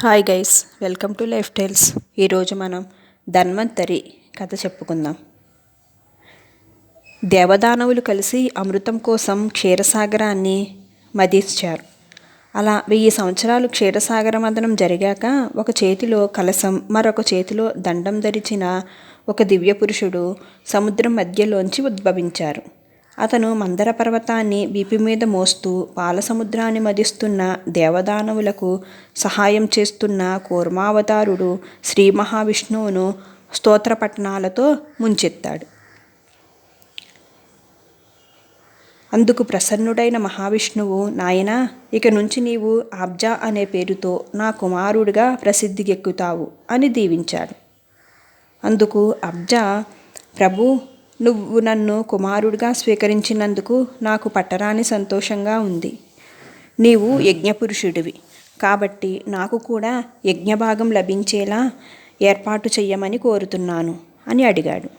Hi guys, welcome to life styles. ఈరోజు మనం ధన్వంతరి కథ చెప్పుకుందాం. దేవదానవులు కలిసి అమృతం కోసం క్షీరసాగరాన్ని మదించారు. అలా 1000 సంవత్సరాలు క్షీరసాగర మదనం జరిగాక ఒక చేతిలో కలశం, మరొక చేతిలో దండం ధరించిన ఒక దివ్య పురుషుడు సముద్రం మధ్యలోంచి ఉద్భవించారు. అతను మందర పర్వతాన్ని వీపు మీద మోస్తూ పాలసముద్రాన్ని మదిస్తున్న దేవదానవులకు సహాయం చేస్తున్న కూర్మావతారుడు శ్రీ మహావిష్ణువును స్తోత్రపఠనాలతో ముంచెత్తాడు. అందుకు ప్రసన్నుడైన మహావిష్ణువు, నాయనా, ఇక నుంచి నీవు అబ్జా అనే పేరుతో నా కుమారుడిగా ప్రసిద్ధికెక్కుతావు అని దీవించాడు. అందుకు అబ్జా, ప్రభు, నువ్వు నన్ను కుమారుడిగా స్వీకరించినందుకు నాకు పట్టరాని సంతోషంగా ఉంది. నీవు యజ్ఞపురుషుడివి కాబట్టి నాకు కూడా యజ్ఞభాగం లభించేలా ఏర్పాటు చెయ్యమని కోరుతున్నాను అని అడిగాడు.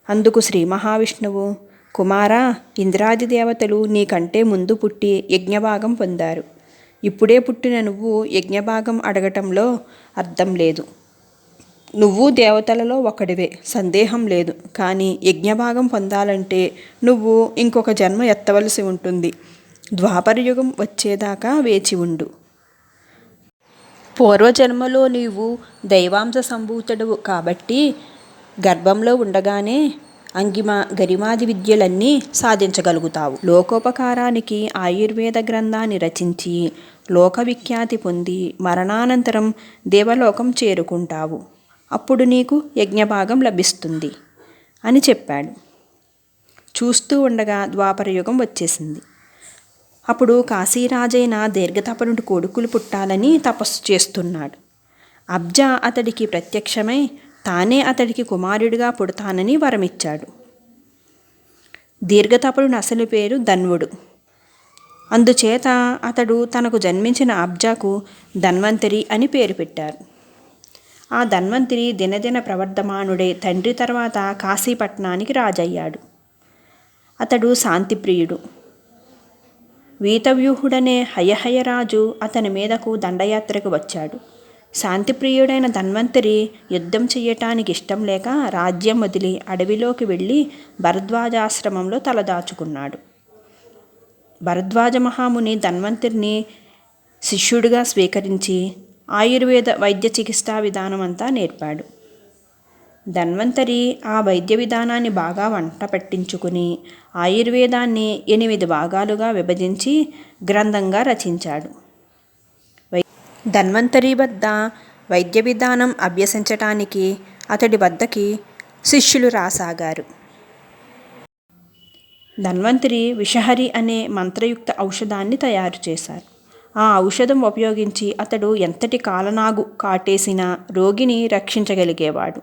అందుకు శ్రీ మహావిష్ణువు, కుమారా, ఇంద్రాది దేవతలు నీకంటే ముందు పుట్టి యజ్ఞభాగం పొందారు. ఇప్పుడే పుట్టిన నువ్వు యజ్ఞభాగం అడగటంలో అర్థం లేదు. నువ్వు దేవతలలో ఒకడివే, సందేహం లేదు. కానీ యజ్ఞభాగం పొందాలంటే నువ్వు ఇంకొక జన్మ ఎత్తవలసి ఉంటుంది. ద్వాపరయుగం వచ్చేదాకా వేచి ఉండు. పూర్వజన్మలో నీవు దైవాంశ సంభూతుడవు కాబట్టి గర్భంలో ఉండగానే అంగిమ గరిమాది విద్యలన్నీ సాధించగలుగుతావు. లోకోపకారానికి ఆయుర్వేద గ్రంథాన్ని రచించి లోకవిఖ్యాతి పొంది మరణానంతరం దేవలోకం చేరుకుంటావు. అప్పుడు నీకు యజ్ఞభాగం లభిస్తుంది అని చెప్పాడు. చూస్తూ ఉండగా ద్వాపరయుగం వచ్చేసింది. అప్పుడు కాశీరాజైన దీర్ఘతపనుడు కొడుకులు పుట్టాలని తపస్సు చేస్తున్నాడు. అబ్జా అతడికి ప్రత్యక్షమై తానే అతడికి కుమారుడిగా పుడతానని వరమిచ్చాడు. దీర్ఘతపనుడి అసలు పేరు ధన్వుడు. అందుచేత అతడు తనకు జన్మించిన అబ్జాకు ధన్వంతరి అని పేరు పెట్టారు. ఆ ధన్వంతరి దినదిన ప్రవర్ధమానుడై తండ్రి తర్వాత కాశీపట్నానికి రాజయ్యాడు. అతడు శాంతిప్రియుడు. వీతవ్యూహుడనే హయహయరాజు అతని మీదకు దండయాత్రకు వచ్చాడు. శాంతిప్రియుడైన ధన్వంతరి యుద్ధం చెయ్యటానికి ఇష్టం లేక రాజ్యం వదిలి అడవిలోకి వెళ్ళి భరద్వాజాశ్రమంలో తలదాచుకున్నాడు. భరద్వాజ మహాముని ధన్వంతరిని శిష్యుడిగా స్వీకరించి ఆయుర్వేద వైద్య చికిత్సా విధానం అంతా నేర్పాడు. ధన్వంతరి ఆ వైద్య విధానాన్ని బాగా వంట పట్టించుకుని ఆయుర్వేదాన్ని 8 భాగాలుగా విభజించి గ్రంథంగా రచించాడు. ధన్వంతరి వద్ద వైద్య విధానం అభ్యసించటానికి అతడి వద్దకి శిష్యులు రాసాగారు. ధన్వంతరి విషహరి అనే మంత్రయుక్త ఔషధాన్ని తయారు చేశారు. ఆ ఔషధం ఉపయోగించి అతడు ఎంతటి కాలనాగు కాటేసినా రోగిని రక్షించగలిగేవాడు.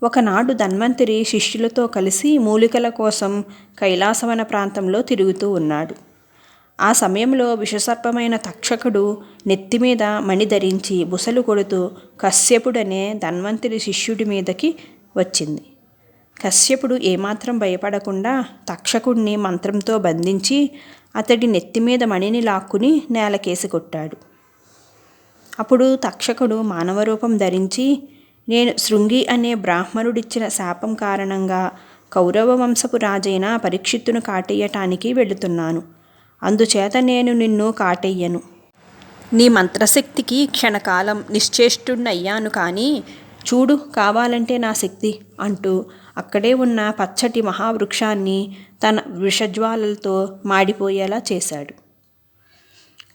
ఒకనాడు ధన్వంతరి శిష్యులతో కలిసి మూలికల కోసం కైలాసవన ప్రాంతంలో తిరుగుతూ ఉన్నాడు. ఆ సమయంలో విషసర్పమైన తక్షకుడు నెత్తిమీద మణి ధరించి బుసలు కొడుతూ కశ్యపుడనే ధన్వంతరి శిష్యుడి మీదకి వచ్చింది. కశ్యపుడు ఏమాత్రం భయపడకుండా తక్షకుడిని మంత్రంతో బంధించి అతడి నెత్తిమీద మణిని లాక్కుని నేలకేసి కొట్టాడు. అప్పుడు తక్షకుడు మానవరూపం ధరించి, నేను శృంగి అనే బ్రాహ్మణుడిచ్చిన శాపం కారణంగా కౌరవ వంశపు రాజైన పరీక్షిత్తును కాటేయటానికి వెళుతున్నాను. అందుచేత నేను నిన్ను కాటేయ్యను. నీ మంత్రశక్తికి క్షణకాలం నిశ్చేష్టుణ్ణయ్యాను, కానీ చూడు, కావాలంటే నా శక్తి అంటూ అక్కడే ఉన్న పచ్చటి మహావృక్షాన్ని తన విషజ్వాలలతో మాడిపోయేలా చేశాడు.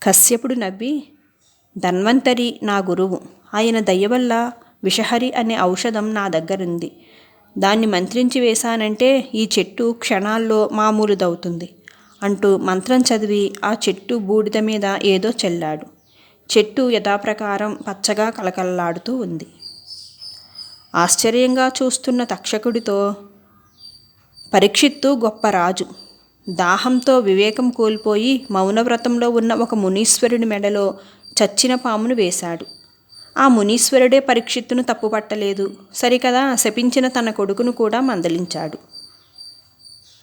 కశ్యపుడు నవ్వి, ధన్వంతరి నా గురువు. ఆయన దయవల్ల విషహరి అనే ఔషధం నా దగ్గరుంది. దాన్ని మంత్రించి వేశానంటే ఈ చెట్టు క్షణాల్లో మామూలుదవుతుంది అంటూ మంత్రం చదివి ఆ చెట్టు బూడిద మీద ఏదో చల్లాడు. చెట్టు యథాప్రకారం పచ్చగా కలకలలాడుతూ ఉంది. ఆశ్చర్యంగా చూస్తున్న తక్షకుడితో, పరీక్షిత్తు గొప్ప రాజు. దాహంతో వివేకం కోల్పోయి మౌనవ్రతంలో ఉన్న ఒక మునీశ్వరుడి మెడలో చచ్చిన పామును వేశాడు. ఆ మునీశ్వరుడే పరీక్షిత్తును తప్పుపట్టలేదు. సరికదా, శపించిన తన కొడుకును కూడా మందలించాడు.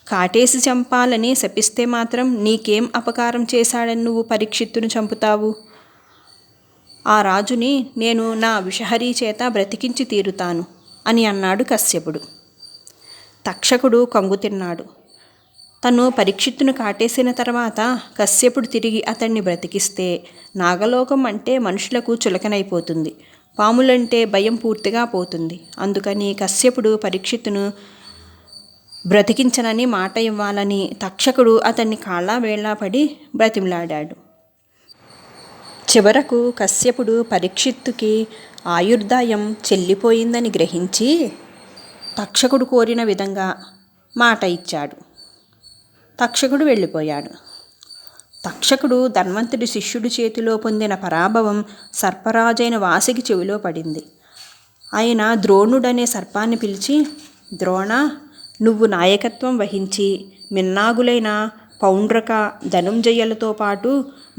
కాటేసి చంపాలని శపిస్తే మాత్రం నీకేం అపకారం చేశాడని నువ్వు పరీక్షిత్తును చంపుతావు? ఆ రాజుని నేను నా విషహరీ చేత బ్రతికించి తీరుతాను అని అన్నాడు కశ్యపుడు. తక్షకుడు కంగుతిన్నాడు. తను పరీక్షిత్తును కాటేసిన తర్వాత కశ్యపుడు తిరిగి అతన్ని బ్రతికిస్తే నాగలోకం అంటే మనుషులకు చులకనైపోతుంది, పాములంటే భయం పూర్తిగా పోతుంది. అందుకని కశ్యపుడు పరీక్షిత్తును బ్రతికించనని మాట ఇవ్వాలని తక్షకుడు అతన్ని కాళ్ళ వేళ్ళ పడి బ్రతిమలాడాడు. చివరకు కశ్యపుడు పరీక్షిత్తుకి ఆయుర్దాయం చెల్లిపోయిందని గ్రహించి తక్షకుడు కోరిన విధంగా మాట ఇచ్చాడు. తక్షకుడు వెళ్ళిపోయాడు. తక్షకుడు ధన్వంతుడి శిష్యుడి చేతిలో పొందిన పరాభవం సర్పరాజైన వాసికి చెవిలో పడింది. ఆయన ద్రోణుడనే సర్పాన్ని పిలిచి, ద్రోణ, నువ్వు నాయకత్వం వహించి మిన్నాగులైన పౌండ్రక, ధనుంజయులతో పాటు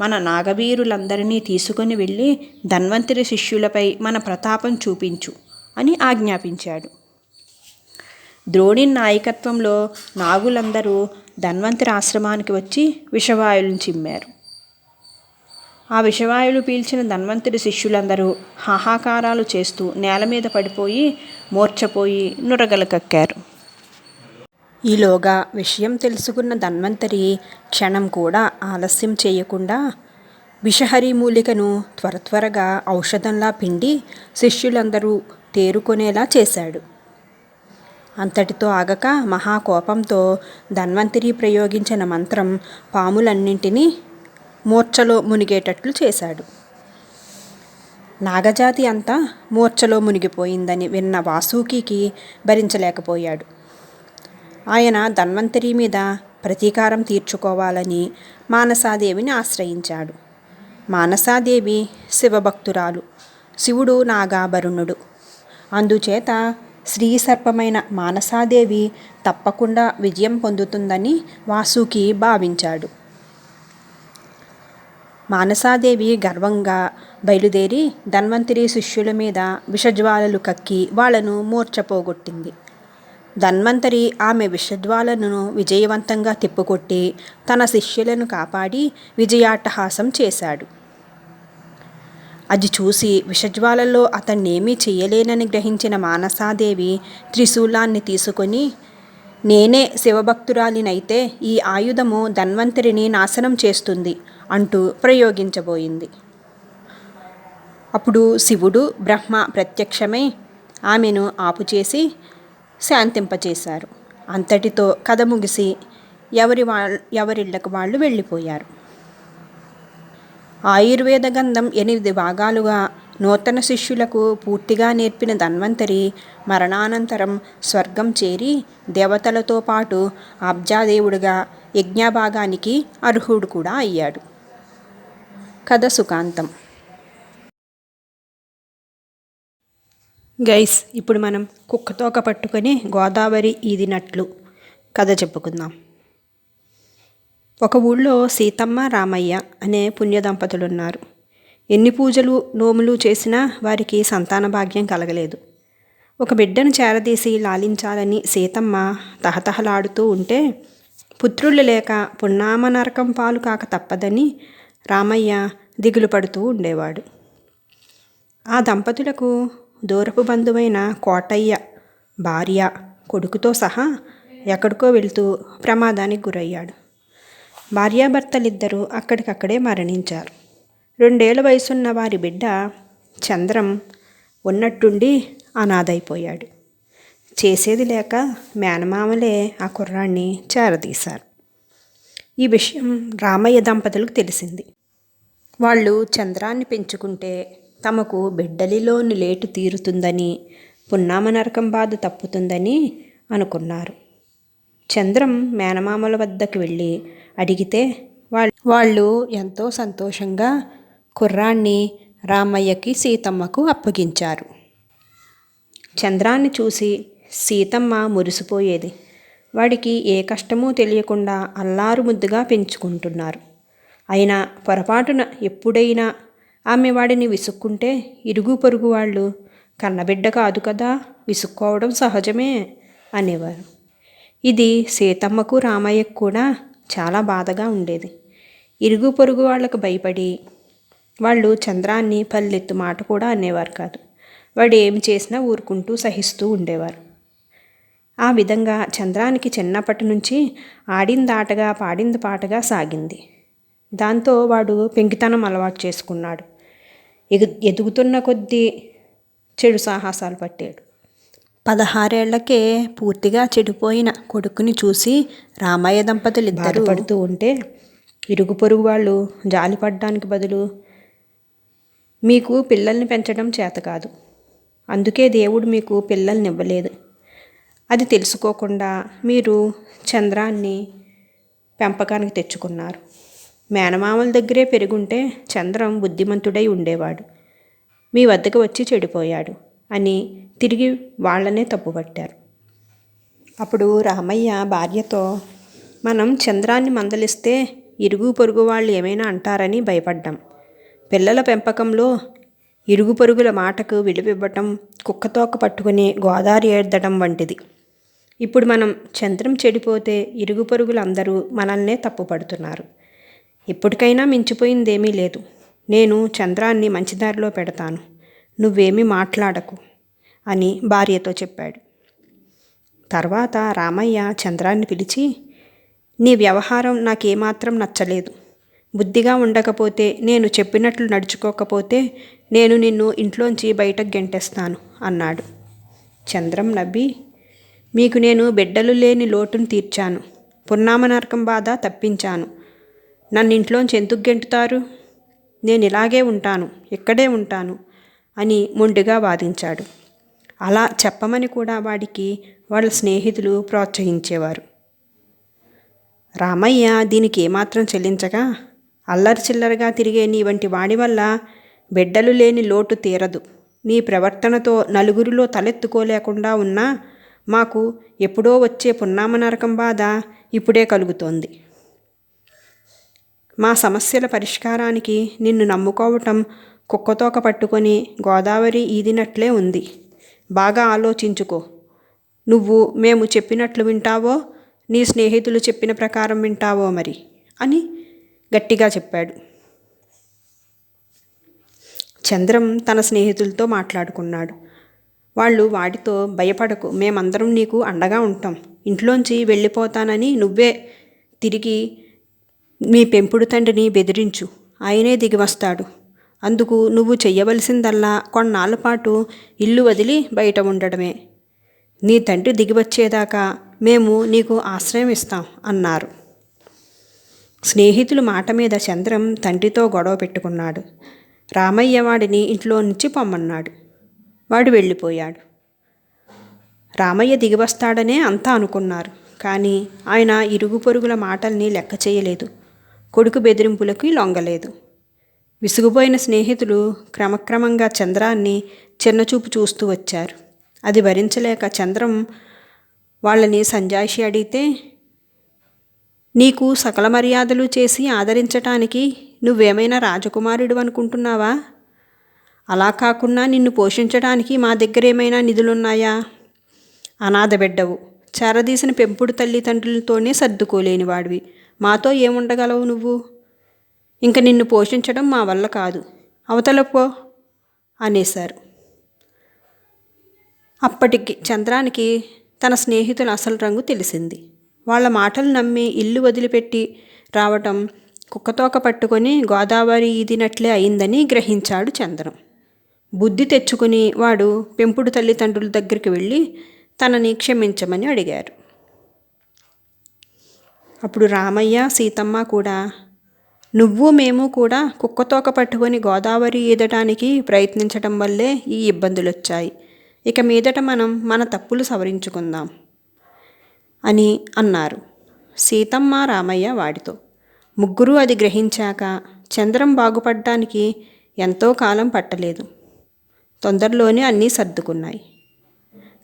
మన నాగవీరులందరినీ తీసుకొని వెళ్ళి ధన్వంతరి శిష్యులపై మన ప్రతాపం చూపించు అని ఆజ్ఞాపించాడు. ద్రోణి నాయకత్వంలో నాగులందరూ ధన్వంతరి ఆశ్రమానికి వచ్చి విషవాయువులను చిమ్మారు. ఆ విషవాయువులు పీల్చిన ధన్వంతరి శిష్యులందరూ హాహాకారాలు చేస్తూ నేల మీద పడిపోయి మూర్ఛపోయి నురగలు కక్కారు. ఈలోగా విషయం తెలుసుకున్న ధన్వంతరి క్షణం కూడా ఆలస్యం చేయకుండా విషహరి మూలికను త్వరగా ఔషధంలా పిండి శిష్యులందరూ తేరుకొనేలా చేశాడు. అంతటితో ఆగక మహాకోపంతో ధన్వంతరి ప్రయోగించిన మంత్రం పాములన్నింటినీ మూర్ఛలో మునిగేటట్లు చేశాడు. నాగజాతి అంతా మూర్ఛలో మునిగిపోయిందని విన్న వాసుకి భరించలేకపోయాడు. ఆయన ధన్వంతరి మీద ప్రతీకారం తీర్చుకోవాలని మానసాదేవిని ఆశ్రయించాడు. మానసాదేవి శివభక్తురాలు, శివుడు నాగాభరణుడు. అందుచేత శ్రీసర్పమైన మానసాదేవి తప్పకుండా విజయం పొందుతుందని వాసుకి భావించాడు. మానసాదేవి గర్వంగా బయలుదేరి ధన్వంతరి శిష్యుల మీద విషజ్వాలలు కక్కి వాళ్లను మూర్ఛపోగొట్టింది. ధన్వంతరి ఆమె విషజ్వాలను విజయవంతంగా తిప్పుకొట్టి తన శిష్యులను కాపాడి విజయాట్టహాసం చేశాడు. అది చూసి విషజ్వాలలో అతన్నేమీ చెయ్యలేనని గ్రహించిన మానసాదేవి త్రిశూలాన్ని తీసుకొని, నేనే శివభక్తురాలినైతే ఈ ఆయుధము ధన్వంతరిని నాశనం చేస్తుంది అంటూ ప్రయోగించబోయింది. అప్పుడు శివుడు, బ్రహ్మ ప్రత్యక్షమై ఆమెను ఆపుచేసి శాంతింపచేశారు. అంతటితో కథ ముగిసి ఎవరిళ్లకు వాళ్ళు వెళ్ళిపోయారు. ఆయుర్వేద గంధం 8 భాగాలుగా నూతన శిష్యులకు పూర్తిగా నేర్పిన ధన్వంతరి మరణానంతరం స్వర్గం చేరి దేవతలతో పాటు అబ్జాదేవుడిగా యజ్ఞభాగానికి అర్హుడు కూడా అయ్యాడు. కథ సుఖాంతం. గైస్, ఇప్పుడు మనం కుక్కతోక పట్టుకొని గోదావరి ఈదినట్లు కథ చెప్పుకుందాం. ఒక ఊళ్ళో సీతమ్మ, రామయ్య అనే పుణ్య దంపతులున్నారు. ఎన్ని పూజలు నోములు చేసినా వారికి సంతాన భాగ్యం కలగలేదు. ఒక బిడ్డను చేరదీసి లాలించాలని సీతమ్మ తహతహలాడుతూ ఉంటే పుత్రులు లేక పున్నామ నరకం పాలు కాక తప్పదని రామయ్య దిగులు పడుతూ ఉండేవాడు. ఆ దంపతులకు దూరపు బంధువైన కోటయ్య భార్య, కొడుకుతో సహా ఎక్కడికో వెళ్తూ ప్రమాదానికి గురయ్యాడు. భార్యాభర్తలిద్దరూ అక్కడికక్కడే మరణించారు. 2 ఏళ్ల వయసున్న వారి బిడ్డ చంద్రం ఉన్నట్టుండి అనాథైపోయాడు. చేసేది లేక మేనమామలే ఆ కుర్రాన్ని చేరదీశారు. ఈ విషయం రామయ్య దంపతులకు తెలిసింది. వాళ్ళు చంద్రాన్ని పెంచుకుంటే తమకు బిడ్డలిలోని లేటు తీరుతుందని, పున్నామ నరకం బాధ తప్పుతుందని అనుకున్నారు. చంద్రం మేనమామల వద్దకు వెళ్ళి అడిగితే వాళ్ళు ఎంతో సంతోషంగా కుర్రాన్ని రామయ్యకి, సీతమ్మకు అప్పగించారు. చంద్రాన్ని చూసి సీతమ్మ మురిసిపోయేది. వాడికి ఏ కష్టమూ తెలియకుండా అల్లారు ముద్దుగా పెంచుకుంటున్నారు. అయినా పొరపాటున ఎప్పుడైనా ఆమె వాడిని విసుక్కుంటే ఇరుగు పొరుగు వాళ్ళు, కన్నబిడ్డ కాదు కదా, విసుక్కోవడం సహజమే అనేవారు. ఇది సీతమ్మకు రామయ్యకు కూడా చాలా బాధగా ఉండేది. ఇరుగు పొరుగు వాళ్లకు భయపడి వాళ్ళు చంద్రాన్ని పల్లెత్తు మాట కూడా అనేవారు కాదు. వాడు ఏమి చేసినా ఊరుకుంటూ సహిస్తూ ఉండేవారు. ఆ విధంగా చంద్రానికి చిన్నప్పటి నుంచి ఆడింది ఆటగా పాడింది పాటగా సాగింది. దాంతో వాడు పెంకితనం అలవాటు చేసుకున్నాడు. ఎదుగుతున్న కొద్దీ చెడు సాహసాలు పట్టాడు. 16 ఏళ్లకే పూర్తిగా చెడిపోయిన కొడుకుని చూసి రామయ్య దంపతులు ఇద్దరు పడుతూ ఉంటే ఇరుగు పొరుగు వాళ్ళు జాలిపడడానికి బదులు, మీకు పిల్లల్ని పెంచడం చేత కాదు, అందుకే దేవుడు మీకు పిల్లల్ని ఇవ్వలేదు, అది తెలుసుకోకుండా మీరు చంద్రాన్ని పెంపకానికి తెచ్చుకున్నారు. మేనమామల దగ్గరే పెరుగుంటే చంద్రం బుద్ధిమంతుడై ఉండేవాడు, మీ వద్దకు వచ్చి చెడిపోయాడు అని తిరిగి వాళ్ళనే తప్పుపట్టారు. అప్పుడు రామయ్య భార్యతో, మనం చంద్రాన్ని మందలిస్తే ఇరుగు పొరుగు వాళ్ళు ఏమైనా అంటారని భయపడ్డాం. పిల్లల పెంపకంలో ఇరుగు పొరుగుల మాటకు విలువివ్వటం కుక్కతోక పట్టుకుని గోదావరి ఏడ్దడం వంటిది. ఇప్పుడు మనం చంద్రం చెడిపోతే ఇరుగు పొరుగులందరూ మనల్నే తప్పుపడుతున్నారు. ఇప్పటికైనా మించిపోయిందేమీ లేదు. నేను చంద్రాన్ని మంచిదారిలో పెడతాను, నువ్వేమీ మాట్లాడకు అని భార్యతో చెప్పాడు. తర్వాత రామయ్య చంద్రాన్ని పిలిచి, నీ వ్యవహారం నాకేమాత్రం నచ్చలేదు. బుద్ధిగా ఉండకపోతే, నేను చెప్పినట్లు నడుచుకోకపోతే నేను నిన్ను ఇంట్లోంచి బయటకు గెంటేస్తాను అన్నాడు. చంద్రం నవ్వి, మీకు నేను బిడ్డలు లేని లోటును తీర్చాను, పున్నామ నరకం బాధ తప్పించాను, నన్ను ఇంట్లోంచి ఎందుకు గెంటుతారు? నేను ఇలాగే ఉంటాను, ఇక్కడే ఉంటాను అని మొండిగా వాదించాడు. అలా చెప్పమని కూడా వాడికి వాళ్ళ స్నేహితులు ప్రోత్సహించేవారు. రామయ్య దీనికి ఏమాత్రం చెల్లించగా, అల్లరి చిల్లరగా తిరిగే నీ వంటి వాడి వల్ల బిడ్డలు లేని లోటు తీరదు. నీ ప్రవర్తనతో నలుగురిలో తలెత్తుకోలేకుండా ఉన్నా మాకు ఎప్పుడో వచ్చే పున్నామ నరకం బాధ ఇప్పుడే కలుగుతోంది. మా సమస్యల పరిష్కారానికి నిన్ను నమ్ముకోవటం కుక్కతోక పట్టుకొని గోదావరి ఈదినట్లే ఉంది. బాగా ఆలోచించుకో. నువ్వు మేము చెప్పినట్లు వింటావో, నీ స్నేహితులు చెప్పిన ప్రకారం వింటావో మరి అని గట్టిగా చెప్పాడు. చంద్రం తన స్నేహితులతో మాట్లాడుకున్నాడు. వాళ్ళు వాడితో, భయపడకు, మేమందరం నీకు అండగా ఉంటాం, ఇంట్లోంచి వెళ్ళిపోతానని నువ్వే తిరిగి మీ పెంపుడు తండ్రిని బెదిరించు, ఆయనే దిగివస్తాడు. అందుకు నువ్వు చెయ్యవలసిందల్లా కొన్నాళ్ళ పాటు ఇల్లు వదిలి బయట ఉండడమే. నీ తండ్రి దిగివచ్చేదాకా మేము నీకు ఆశ్రయం ఇస్తాం అన్నారు. స్నేహితుల మాట మీద చంద్రం తండ్రితో గొడవ పెట్టుకున్నాడు. రామయ్య వాడిని ఇంట్లో నుంచి పొమ్మన్నాడు. వాడు వెళ్ళిపోయాడు. రామయ్య దిగివస్తాడనే అంతా అనుకున్నారు. కానీ ఆయన ఇరుగు పొరుగుల మాటల్ని లెక్క చేయలేదు. కొడుకు బెదిరింపులకి లొంగలేదు. విసుగుపోయిన స్నేహితులు క్రమక్రమంగా చంద్రాన్ని చిన్నచూపు చూస్తూ వచ్చారు. అది భరించలేక చంద్రం వాళ్ళని సంజాయిషి అడిగితే, నీకు సకల మర్యాదలు చేసి ఆదరించటానికి నువ్వేమైనా రాజకుమారుడు అనుకుంటున్నావా? అలా కాకుండా నిన్ను పోషించడానికి మా దగ్గర ఏమైనా నిధులున్నాయా? అనాథ బిడ్డవు, చేరదీసిన పెంపుడు తల్లిదండ్రులతోనే సర్దుకోలేని వాడివి, మాతో ఏముండగలవు నువ్వు? ఇంక నిన్ను పోషించడం మా వల్ల కాదు, అవతలపో అనేశారు. అప్పటికి చంద్రానికి తన స్నేహితుల అసలు రంగు తెలిసింది. వాళ్ళ మాటలు నమ్మి ఇల్లు వదిలిపెట్టి రావటం కుక్కతోక పట్టుకొని గోదావరి ఈదినట్లే అయిందని గ్రహించాడు చంద్రం. బుద్ధి తెచ్చుకుని వాడు పెంపుడు తల్లిదండ్రుల దగ్గరికి వెళ్ళి తనని క్షమించమని అడిగారు. అప్పుడు రామయ్య, సీతమ్మ కూడా, నువ్వు మేము కూడా కుక్కతోక పట్టుకొని గోదావరి ఈదటానికి ప్రయత్నించడం వల్లే ఈ ఇబ్బందులు వచ్చాయి. ఇక మీదట మనం మన తప్పులు సవరించుకుందాం అని అన్నారు సీతమ్మ, రామయ్య వాడితో. ముగ్గురు అది గ్రహించాక చంద్రం బాగుపడడానికి ఎంతో కాలం పట్టలేదు. తొందరలోనే అన్నీ సర్దుకున్నాయి.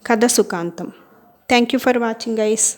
కథ సుఖాంతం. Thank you for watching guys.